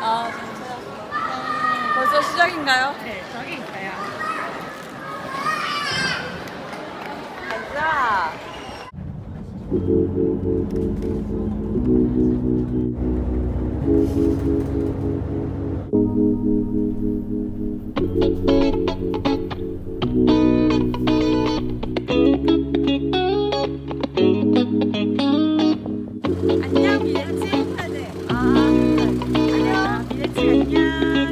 아, 잘 찾았어. 벌써 시작인가요? 네, 저기 있어요. 가자. 안녕, 미래치. 안녕, 미래치 안녕.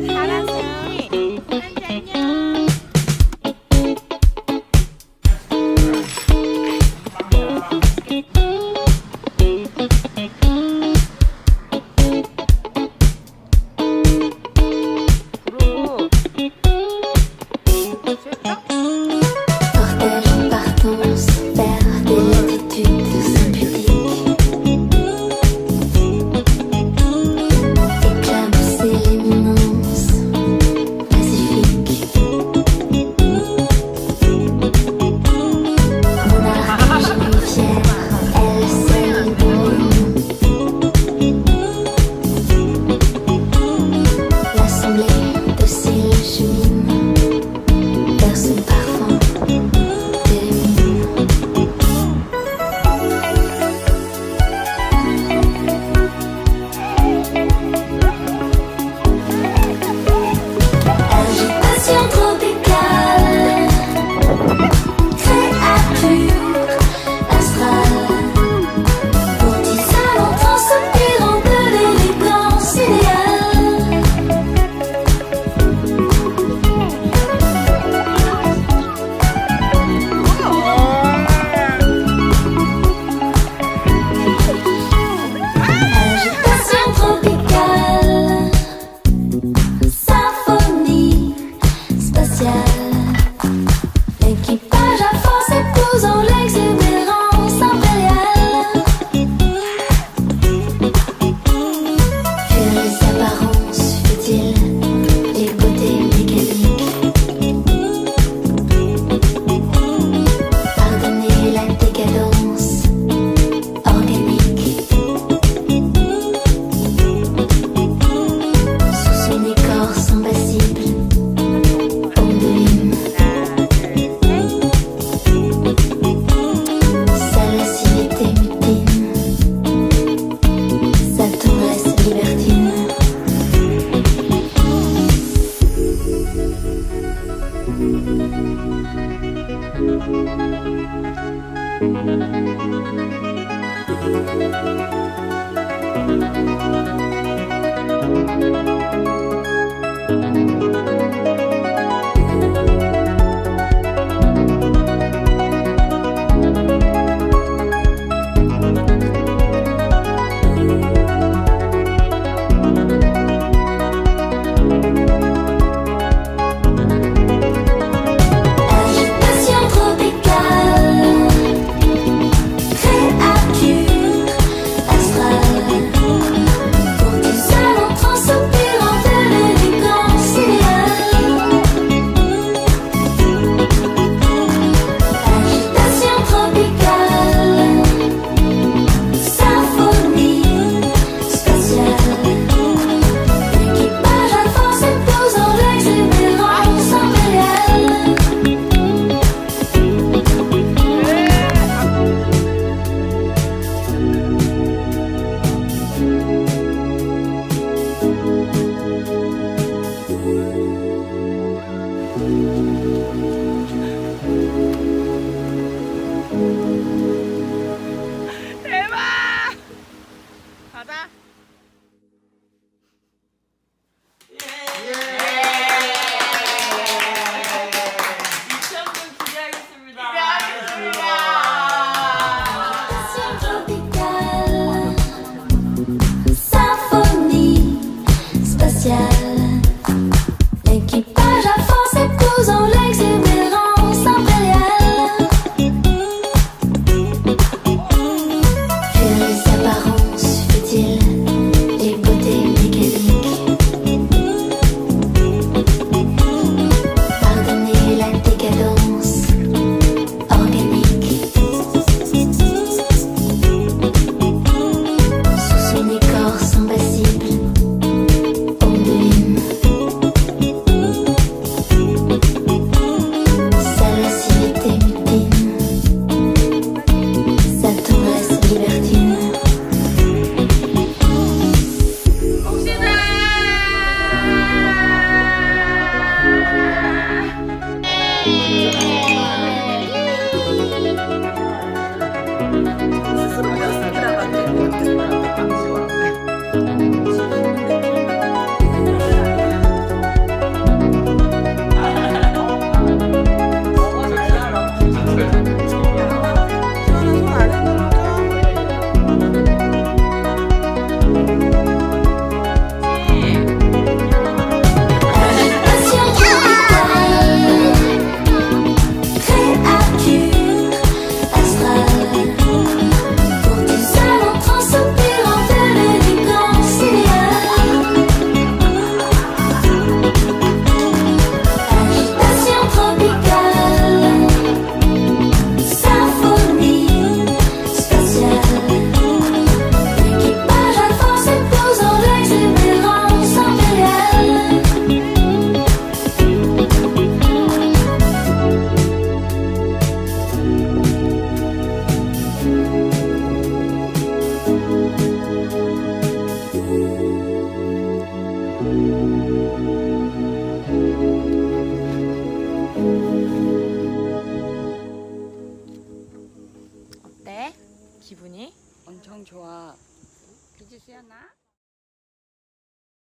사랑해. 사랑해, 안녕. Cortège en partance vers des latitudes sans public. Éclabousser l'éminence pacifique. Monarchie fière, elle sait le bruit. L'assemblée docile chemine vers son parfum de mine. Agitation tropicale, créature astrale, courtisane transpirant de l'élégance idéale. Agitation tropicale, symphonie spatiale. L'équipage à force épousant l'exubérance impériale. Fuir les apparences futiles, les beautés mécaniques. Pardonner la décadence organique. Sous son écorce impassible, homme de l'hymne. Sa lascivité mutine, sa tendresse libertine. Agitation tropicale, créature astrale, courtisane transpirant de l'élégance idéale. Agitation tropicale, symphonie spatiale. L'équipage à force épousant l'exubérance impériale. 대박! 가자.